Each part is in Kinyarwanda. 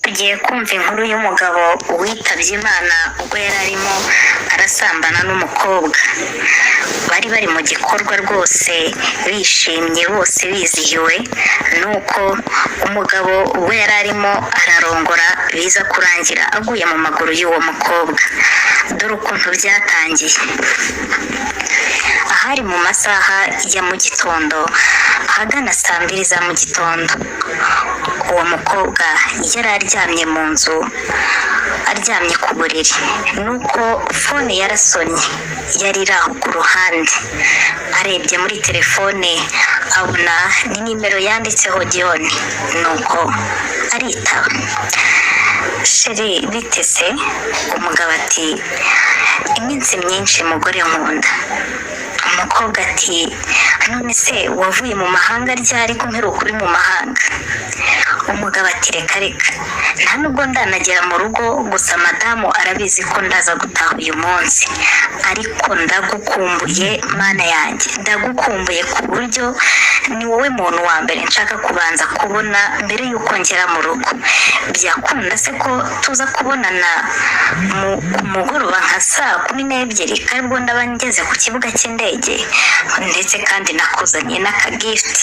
tugiye kumva inkuru y'umugabo witabye Imana ubwo yari arimo arasambana n'umukobwa. Bari bari mu gikorwa rwose bishimye bose bizihiwe, nuko umugabo ubwo yari arimo ararongora biza kurangira aguye mu maguru y'uwo mukobwa. Dore ukuntu byatangiye. Ahari mu masaha ya mu gitondo, ahagana saa 2 za mu gitondo, uwo mukobwa yari aryamye mu nzu, aryamye ku buriri, nuko fone yarasonye, yari iri aho ku ruhande. Arebye muri telefone abona ni nimero yanditseho John, nuko aritaba. Sheri, bite se? Umugabo ati, iminsi myinshi mugore nkunda. Umukobwa ati, none se wavuye mu mahanga ryari ko mperuka uri mu mahanga? Umugabo ati, reka nta nubwo ndanagera mu rugo, gusa madamu arabizi ko ndaza gutaha uyu munsi, ariko ndagukumbuye mana yanjye, ndagukumbuye ku buryo ni wowe muntu wa mbere nshaka kubanza kubona mbere y'uko ngera mu rugo. Byakunda se ko tuza kubonana mu mugoroba nka saa 12 karibwo ndaba ngeze ku kibuga cy'indege, ndetse kandi nakuzaniye n'akagift.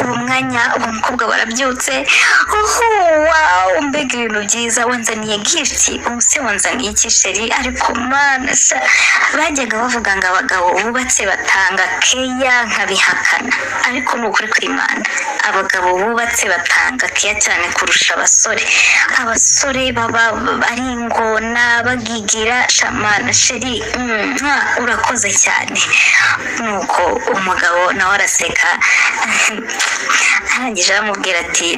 Uwo mwanya uwo mukobwa barabyutse, wow, mbega ibintu byiza, wanzaniye gift? Ubuse wanzaniye iki Sheri? Ariko mana sha, bajyaga bavuga ngo abagabo bubatse batanga keya, nkabihakana, ariko ni ukuri kw'Imana, abagabo bubatse batanga keya cyane kurusha abasore. Abasore baba ari ingona bagigira. Shamana Sheri, urakoze cyane. Nuko umugabo nawe araseka arangije aramubwira ati,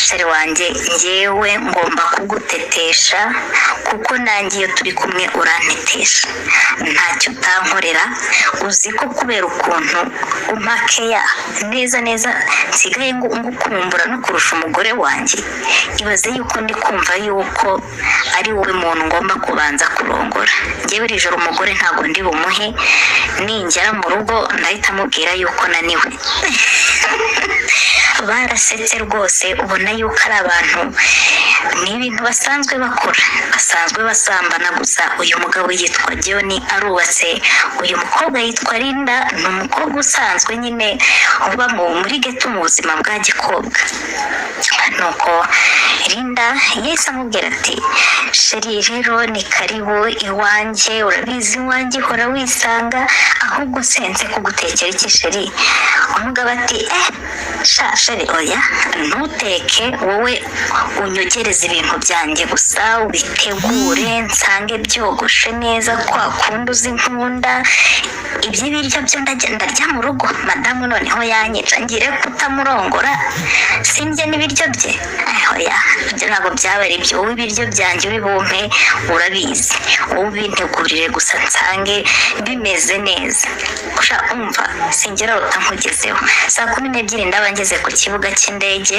Sheri wanjye, njyewe ngomba kugutetesha kuko nanjye iyo turi kumwe urantetesha, ntacyo utankorera. Uzi ko kubera ukuntu umpakeya neza nsigaye ngukumbura no kurusha umugore wanjye. Ibaze yuko ndi kumva yuko ari wowe muntu ngomba kubanza kurongora. Njyewe iri joro umugore ntabwo ndi bumuhe, ningera mu rugo ndahita mubwira yuko naniwe. Barasetse rwose, ubona yuko ari abantu, ni ibintu basanzwe bakora, basanzwe basambana. Gusa uyu mugabo yitwa John, arubatse. Uyu mukobwa yitwa Linda, ni umukobwa usanzwe nyine uba muri geto mu buzima bwa gikobwa. Nuko Linda yahise amubwira ati, Sheri rero ni karibu iwanjye, urabizi iwanjye uhora wisanga, ahubwo senze kugutekera iki Sheri? Umugabo ati, sha Sheri, oya ntuteke, wowe unyogereze ibintu byanjye gusa, ubitegure nsange byogoshe neza kwa kundi uzi nkunda. Ibyo biryo byo ndarya mu rugo, madamu noneho yanyica ngire kutamurongora sindye n'ibiryo bye. Oya, ibyo ntabwo byaba ari byo, wowe ibiryo byanjye uri bumpe urabizi, wowe ubintegurire gusa nsange bimeze neza. Usha umva, singera utankugezeho. Saa 12 ndaba ngeze ku kibuga cy'indege,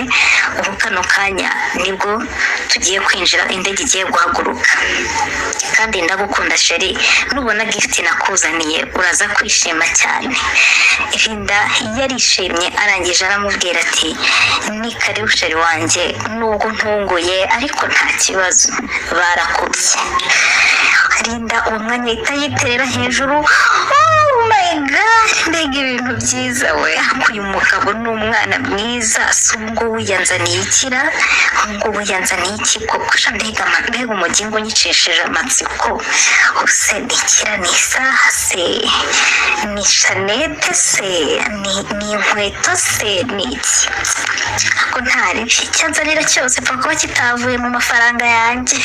ubu kano kanya nibwo tugiye kwinjira, indege igiye guhaguruka. Kandi ndagukunda Sheri, nubona gift nakuzaniye uraza kwishima cyane. Linda yarishimye, arangije aramubwira ati, ni karibu Sheri wanjye, nubwo ntunguye ariko nta kibazo, barakubye. Linda uwo mwanya ahita yiterera hejuru. Oh my God, mbega ibintu byiza we, uyu mugabo ni umwana mwiza. Si ubwo wiyanzaniye ikira, ubwo wiyanzaniye iki koko? Mbega umugingo unyicishije amatsiko. Use ni ikira, ni isaha se, ni shanete se, ni inkweto se, ni iki? Ako ntari icyanzanira cyose pfa kuba kitavuye mu mafaranga yanjye.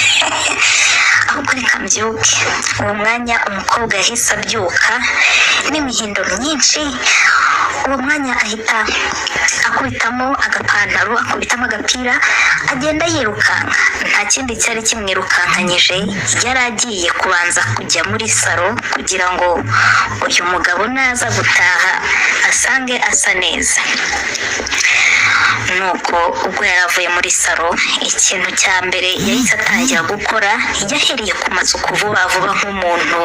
Ahubwo reka mbyuke. Uwo mwanya umukobwa yahise abyuka n'imihindo myinshi. Uwo mwanya ahita akubitamo agapantaro, akubitamo agapira, agenda yirukanka. Nta kindi cyari kimwirukankanyije, yari agiye kubanza kujya muri salo kugira ngo uyu mugabo naza gutaha ahasange asa neza. Nuko ubwo yaravuye muri salo, ikintu cya mbere yahise atangira gukora, yahereye ku masuku vuba vuba nk'umuntu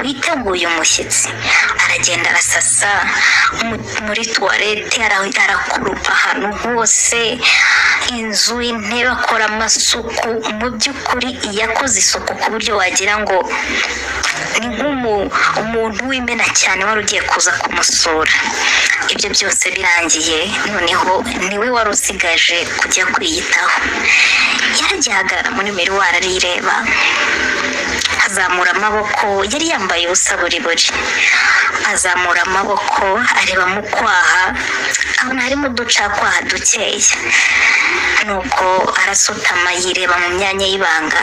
witeguye umushyitsi. Aragenda arasasa muri tuwarete, arakurupa ahantu hose, inzu, intebe, akora amasuku. Mu by'ukuri yakoze isuku ku buryo wagira ngo ni nk'umuntu w'imena cyane wari ugiye kuza kumusura. Ibyo byose birangiye, noneho niwe wari usigaje kujya kwiyitaho. Yaragiye ahagarara muri miruwari arireba, azamura amaboko, yari yambaye ubusa buri azamura amaboko areba mu kwaha, abona harimo uducakwaha dukeya. Nuko arasutama yireba mu myanya y'ibanga,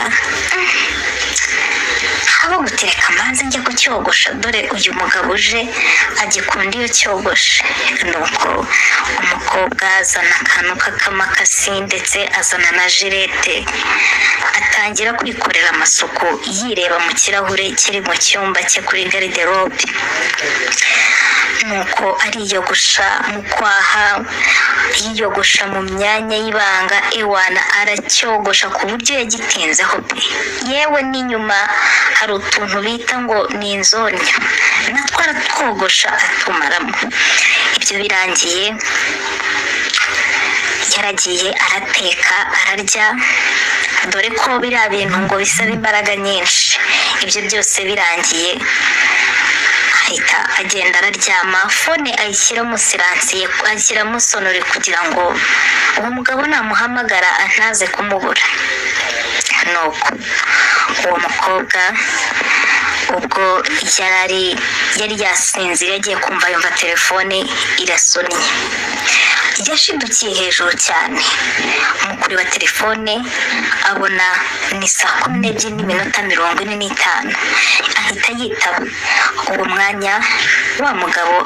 haba gutereka amazi njya kucyogosha, dore uyu mugabo uje agikunda iyo cyogoshe. Nuko umukobwa azana akantu k'akamakasi ndetse azana na jirete, atangira kwikorera amasuku yireba mu kirahure kiri mu cyumba cye kuri garderobe. Nuko ariyogosha mu kwaha, yiyogosha mu myanya y'ibanga, ewana aracyogosha ku buryo yagitinzeho pe. Yewe n'inyuma hari utuntu bita ngo ni inzonyo, natwo aratwogosha atumaramo. Ibyo birangiye, yaragiye arateka ararya, dore ko biriya bintu ngo bisaba imbaraga nyinshi. Ibyo byose birangiye, ahita agenda araryama, fone ayishyiramo siransiye, ashyiramo sonore kugira ngo uwo mugabo namuhamagara ntaze kumubura. Nuko uwo mukobwa ubwo yari yasinzira, yagiye kumva yumva telefone irasonnye, yashidukiye hejuru cyane mu kureba telefone, abona ni 12:45, ahita yitaba. uwo mwanya wa mugabo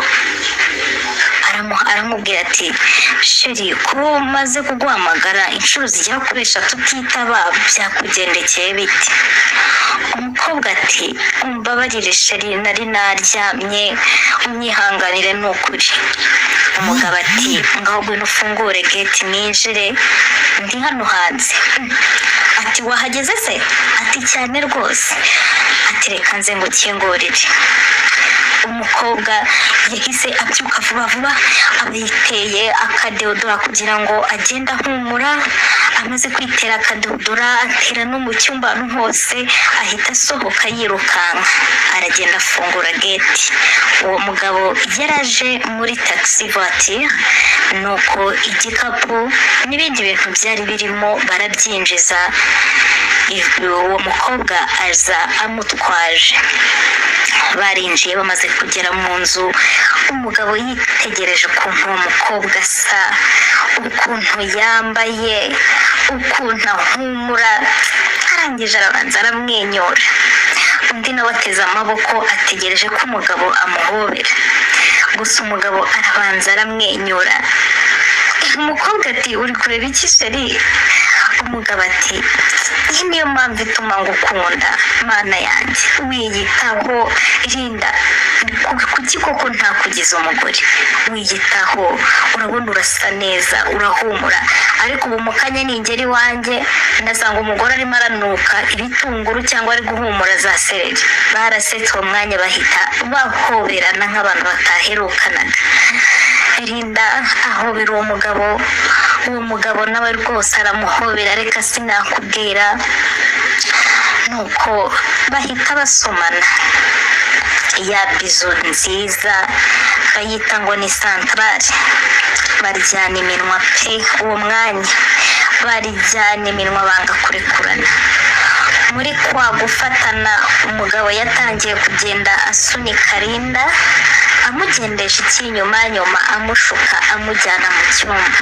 aramubwira ati, sheri, ko umaze kuguhamagara inshuro zigera kuri 3 utitaba, byakugendekeye bite? Umukobwa ati, umbabarire sheri, nari naryamye, unyihanganire ni ukuri. Umugabo ati, ngaho ngwino ufungure gate ninjire, ndi hano hanze. Ati, wahageze se? Ati, cyane rwose. Ati, reka nze ngukingurire. Umukobwa yahise abyuka vuba vuba, abiteye akadeodora kugira ngo agenda ahumura. Amaze kwitera akadeodora, atera no mu cyumba hose, ahita asohoka yirukanka, aragenda afungura gate. Uwo mugabo yaraje muri taxi voiture, nuko igikapu n'ibindi bintu byari birimo barabyinjiza. Uwo mukobwa aza amutwaje. Barinjiye, bamaze kugera mu nzu, umugabo yitegereje ukuntu uwo mukobwa asa, ukuntu yambaye, ukuntu ahumura, arangije arabanza aramwenyura. Undi nawe ateze amaboko ategereje ko umugabo amuhobera, gusa umugabo arabanza aramwenyura. Umukobwa ati, uri kureba iki sheri? Umugabo ati, iyi niyo mpamvu ituma ngukunda, mana yanjye, wiyitaho, Linda, kuki koko ntakugize umugore? Wiyitaho, urabona urasa neza, urahumura, ariko ubu mu kanya ningera iwanjye ndasanga umugore arimo aranuka ibitunguru cyangwa ari guhumura za sereri. Barasetse uwo mwanya bahita bahoberana nk'abantu bataherukanaga. Linda ahobera uwo mugabo nawe rwose aramuhobera, reka sinakubwira. Nuko bahita basomana, ya bizu nziza bayita ngo ni santarari. Baryana iminwa pe, uwo mwanya baryana iminwa, banga kurekurana. Muri kwa gufatana, umugabo yatangiye kugenda asunika Linda, amugendesha icy'inyuma nyuma, amushuka amujyana mu cyumba.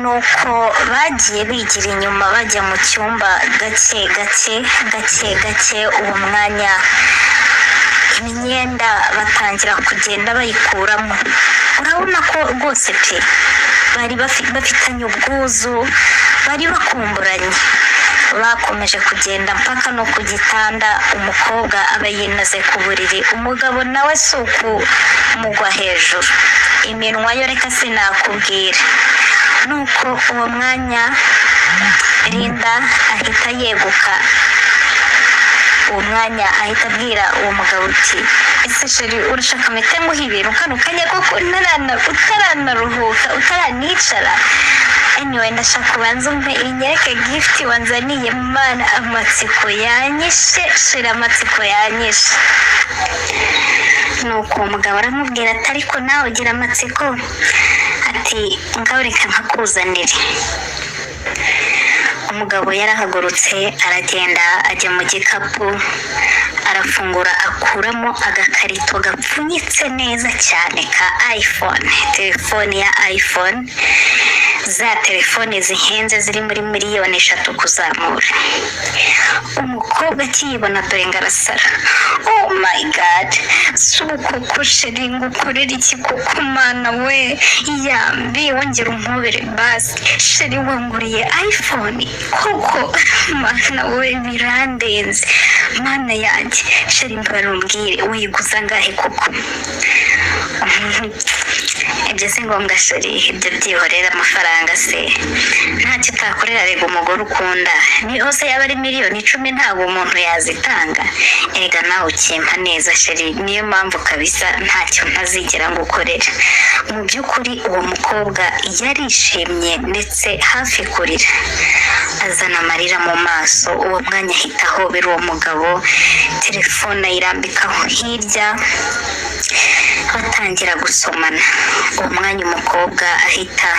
Nuko bagiye bigira inyuma bajya mu cyumba gake gake. Uwo mwanya imyenda batangira kugenda bayikuramo. Urabona ko rwose pe bari bafitanye ubwuzu, bari bakumburanye. bakomeje kugenda mpaka no ku gitanda, umukobwa aba yinaze ku buriri, umugabo nawe si ukumugwa hejuru, iminwa yo reka sinakubwira. Nuko uwo mwanya Linda ahita yeguka, uwo mwanya ahita abwira uwo mugabo uti ese sheri urashaka mpite nguha ibintu kano kanya koko utaranaruhuka utaranicara? Anyway, ndashaka ubanza umpe inyereke gift wanzaniye, mana amatsiko yanyishe, shira amatsiko yanyishe. Nuko umugabo aramubwira ati ariko nawe ugira amatsiko, ati ngaho reka nkakuzanire. Umugabo yarahagurutse aragenda ajya mu gikapu, arafungura akuramo agakarito gapfunyitse neza cyane ka iPhone, telefone ya iPhone, za telefone zihenze ziri muri miliyoni 3 kuzamura. Umukobwa akiyibona dore ngarasara, oh my god, suko sheri ngukorera iki koko mana we, yambi wongera umpobere basi, sheri wanguriye iPhone koko, mana we birandenze, mana yanjye, sheri mbarumbwire wiguza ngahe koko? Ibyo si ngombwa sheri, ibyo byihorera, amafaranga se ntacyo utakorera, rega umugore ukunda ni hose yaba ari miliyoni 10 ntabwo umuntu yazitanga. Ega nawe ukimpa neza sheri, niyo mpamvu kabisa ntacyo ntazigera ngukorera. Mu by'ukuri uwo mukobwa yarishimye ndetse hafi kurira, azana amarira mu maso. Uwo mwanya ahita ahobera uwo mugabo, telefone ayirambikaho hirya, batangira gusomana. Uwo mwanya umukobwa ahita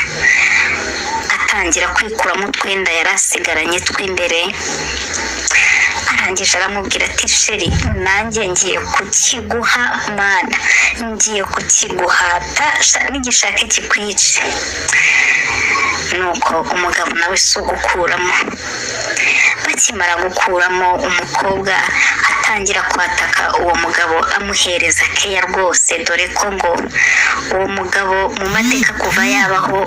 atangira kwikuramo utwenda yari asigaranye tw'imbere, arangije aramubwira ati sheri nanjye ngiye kukiguha mana, ngiye kukiguhata n'igishake kikwice. Nuko umugabo nawe si ugukuramo, bakimara gukuramo umukobwa atangira kwataka uwo mugabo amuhereza keya rwose, dore ko ngo uwo mugabo mu mateka kuva yabaho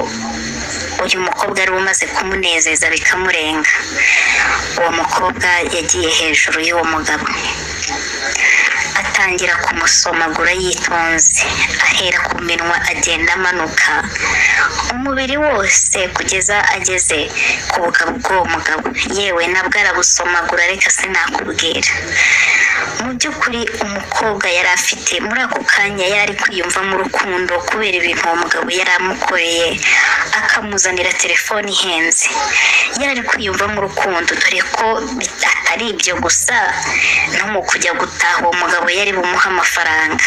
uyu mukobwa ari umaze kumunezeza bikamurenga. Uwo mukobwa yagiye hejuru y'uwo mugabo, atangira kumusomagura yitonze, ahera ku minwa agenda amanuka umubiri wose kugeza ageze ku bugabo bw'uwo mugabo, yewe nabwo arabusomagura reka sinakubwira. Mu by'ukuri umukobwa yari afite muri ako kanya yari kwiyumva mu rukundo kubera ibintu uwo mugabo yari amukoreye, akamuzanira telefone ihenze. Yari kwiyumva mu rukundo, dore ko atari ibyo gusa, no mu kujya gutaha uwo mugabo yari bumuha amafaranga.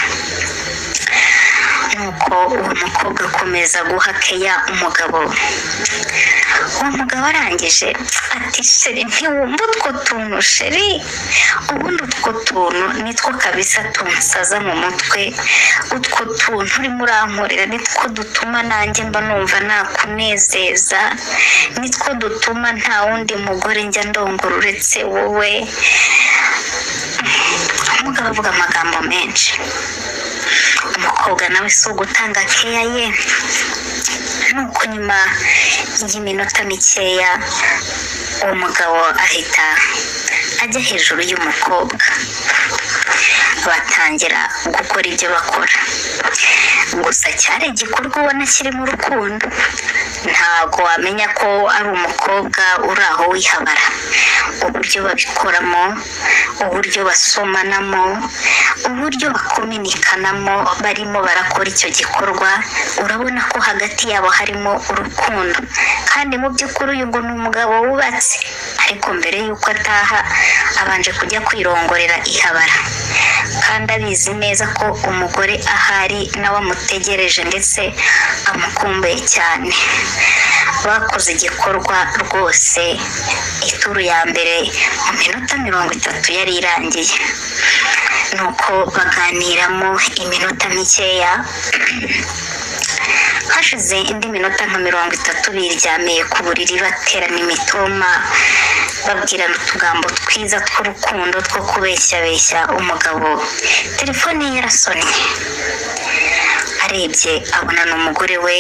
Nuko uwo mukobwa akomeza guha keya umugabo. Uwo mugabo arangije ati sheri ntiwumva utwo tuntu sheri, ubundi utwo tuntu nitwo kabisa tunsaza mu mutwe, utwo tuntu urimo urankorera nitwo dutuma nanjye mba numva nakunezeza, nitwo dutuma nta wundi mugore njya ndongora uretse wowe. Umugabo avuga amagambo menshi, umukobwa nawe si ugutanga keya ye. Nuko nyuma y'iminota mikeya uwo mugabo ahita ajya hejuru y'umukobwa, batangira gukora ibyo bakora. Gusa cyari igikorwa ubona kiri mu rukundo, ntabwo wamenya ko ari umukobwa uri aho wihabara. Uburyo babikoramo, uburyo basomanamo, uburyo bakominikanamo barimo barakora icyo gikorwa, urabona ko hagati yabo harimo urukundo. Kandi mu by'ukuri uyu ngo ni umugabo wubatse, ariko mbere y'uko ataha abanje kujya kwirongorera ihabara, kandi abizi neza ko umugore ahari nawe amutegereje ndetse amukumbuye cyane. Bakoze igikorwa rwose, ituru ya mbere mu minota 30 yari irangiye. Nuko baganiramo iminota mikeya, hashize indi minota nka 30 biryamiye ku buriri baterana imitoma, babwirana utugambo twiza tw'urukundo two kubeshyabeshya umugabo. Telefone ye yarasonnye, arebye abona n'umugore we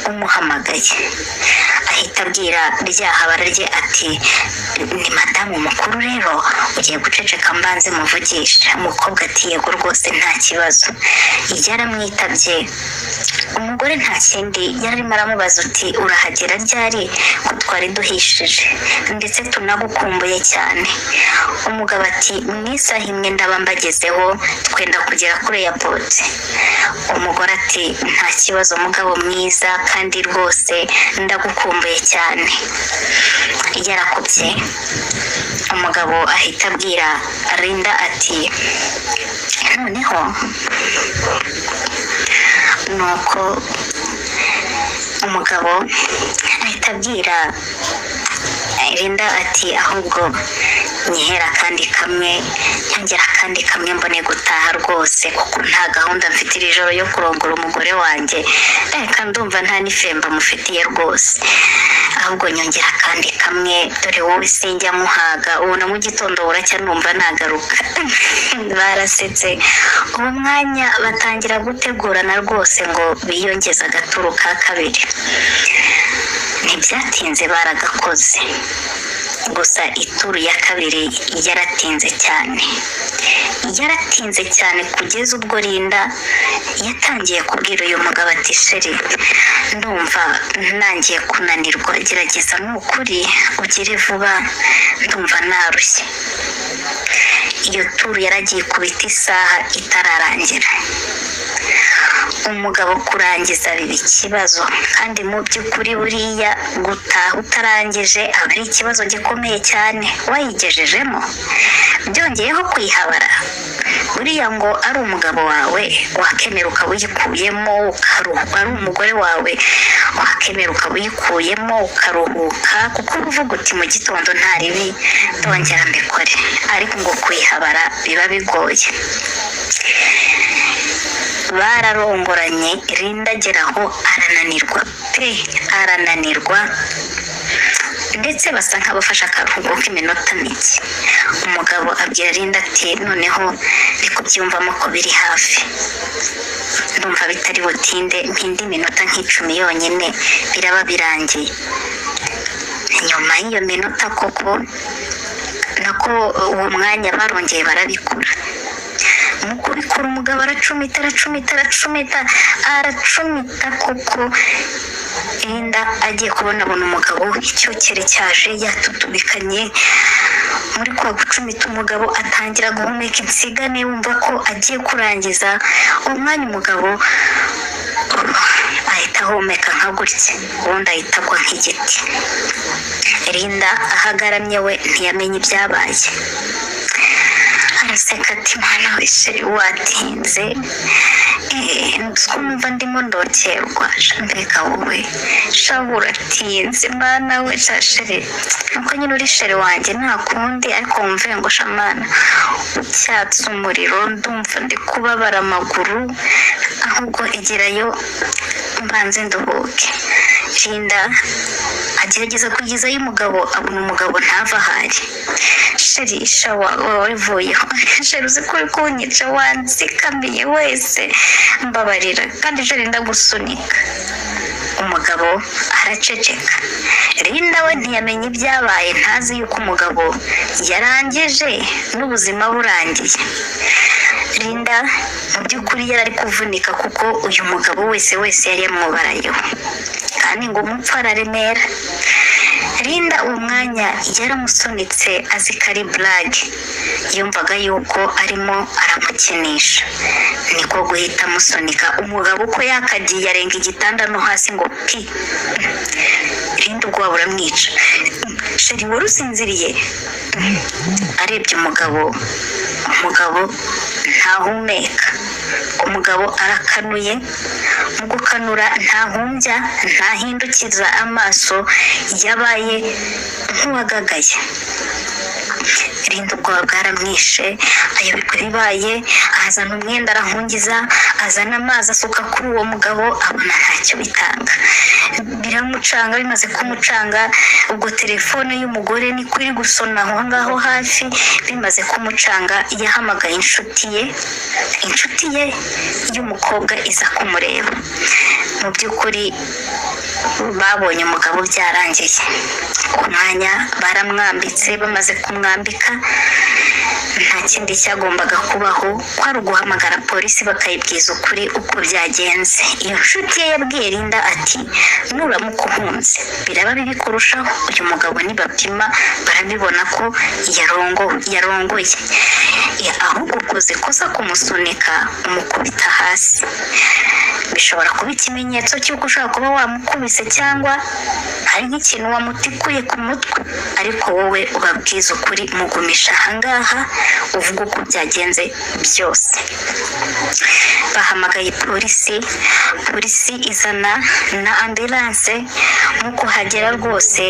umuhamagaye, ahita abwira rya habara rye ati ni madamu mukuru rero ugiye guceceka mbanze muvugisha. Umukobwa ati yego rwose nta kibazo. Yaramwitabye, umugore nta kindi yarimo aramubaza uti urahagera ryari ko twari duhishije ndetse tunagukumbuye cyane. Umugabo ati mu isaha imwe ndaba mbagezeho twenda kugera kuri airport. Umugore ati nta kibazo mugabo mwiza kandi rwose ndagukumbuye cyane. Yarakubye, umugabo ahita abwira Linda ati noneho nuko umugabo ahita abwira Linda ati ahubwo nyihera kandi kamwe nyongera kandi kamwe mbone gutaha rwose kuko nta gahunda mfite iri joro yo kurongora umugore wanjye, reka ndumva nta n'ifemba mufitiye rwose, ahubwo nyongera kandi kamwe dore wowe sinjya muhaga ubona mu gitondo buracya numva nagaruka. Barasetse uwo mwanya batangira gutegurana rwose ngo biyongeze agaturu ka kabiri. Ntibyatinze baragakoze, gusa ituru ya kabiri yaratinze cyane kugeza ubwo Linda yatangiye kubwira uyu mugabo ati sheri ndumva nangiye kunanirwa, gerageza n'ukuri ugire vuba ndumva narushye. Iyo turu yaragiye kubita isaha itararangira. Umugabo kurangiza biba ikibazo, kandi mu by'ukuri buriya gutaha utarangije aba ari ikibazo gikomeye cyane wayigejejemo. Byongeyeho kwihabara, buriya ngo ari umugabo wawe wakemera ukaba uyikuyemo ukaruhuka, ari umugore wawe wakemera ukaba uyikuyemo ukaruhuka, kuko uvuga uti mu gitondo nta ribi ndongera mbikore, ariko ngo kwihabara biba bigoye. Bararongoranye, Linda ageraho arananirwa ndetse basa nk'abafashe akaruhuko k'iminota mike. Umugabo abwira Linda ati noneho ndi kubyumvamo ko biri hafi, ndumva bitari butinde nk'indi minota nk'icumi yonyine biraba birangiye. Nyuma y'iyo minota koko nako uwo mwanya barongeye barabikora. Mu kubikora umugabo aracumita kuko Linda agiye kubona umugabo icyokere cyaje yatutubikanye. Muri kwa gucumita umugabo atangira guhumeka insigane wumva ko agiye kurangiza. Umwanya umugabo ahita ahumeka nka gutya, ubundi ahita agwa nk'igiti. Linda ahagaramye we ntiyamenye ibyabaye, araseka ati mwana we sheri watinze, twumva ndimo ndokerwa, mbega wowe shabu uratinze mwana we shasheri, nuko nyine uri sheri wanjye nta kundi, ariko wumve ngo shamana ucyatse umuriro ndumva ndi kubabara amaguru, ahubwo igerayo mbanze nduhuke. Linda agerageza kugezayo umugabo, abona umugabo ntava ahari. Sheri shawa wavuyeho, sheri uzi ko uri kunyica wanzikamiye wese mbabarira, kandi sheri ndagusunika. Umugabo araceceka. Linda we ntiyamenye ibyabaye, ntazi yuko umugabo yarangije n'ubuzima burangiye. Linda mu by'ukuri yari ari kuvunika kuko uyu mugabo wese yari yamubarayeho, kandi ngo umupfu araremera. Linda uwo mwanya yaramusunitse azi ko ari burage, yumvaga yuko arimo aramukinisha, niko guhita amusunika. Umugabo uko yakagiye arenga igitanda no hasi ngo pi. Linda ubwo buramwica. Sheri wari usinziriye? Arebye umugabo ntahumeka. Umugabo arakanuye, mu gukanura ntahumbya ntahindukiza amaso, yabaye nk'uwagagaye. Rinda ubwoba bwaramwishe, ayoberwa ibibaye, azana umwenda arahungiza, azana amazi asuka kuri uwo mugabo, abona ntacyo bitanga. Biramucanga, bimaze kumucanga, ubwo telefone y'umugore ni kuri gusona aho ngaho hafi, bimaze kumucanga yahamagaye inshuti ye y'umukobwa iza kumureba. Mu by'ukuri babonye umugabo byarangiye, ku mwanya baramwambitse, bamaze kumwambika nta kindi cyagombaga kubaho kwari uguhamagara polisi bakayibwiza ukuri uko byagenze. Iyo nshuti ye yabwiye Linda ati nuramuka uhunze biraba bibi kurushaho, uyu mugabo nibapima barabibona ko yarongoye, ahubwo ukoze kosa kumusunika umukubita hasi. Bishobora kuba ikimenyetso cy'uko ushobora kuba wamukubise cyangwa hari nk'ikintu wamutikuye ku mutwe, ariko wowe ubabwiza ukuri, mugumisha ahangaha uvuga uko byagenze byose. Bahamagaye polisi izana na ambulance. Nk'uko hagera rwose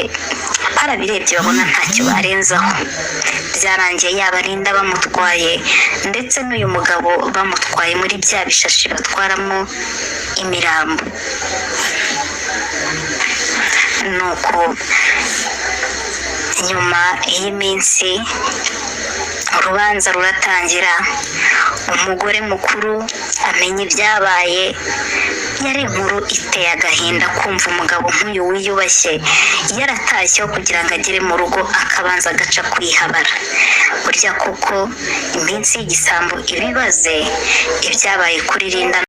barabirebye babona ntacyo barenzaho, byarangiye yaba Linda bamutwaye ndetse n'uyu mugabo bamutwaye muri bya bishashi batwaramo imirambo. Nuko nyuma y'iminsi urubanza ruratangira, umugore mukuru amenya ibyabaye. Yari inkuru iteye agahinda kumva umugabo nk'uyu wiyubashye yaratashyeho kugira ngo agere mu rugo akabanza agaca kwihabara. Burya koko iminsi y'igisambo ibibaze, ibyabaye kuri Linda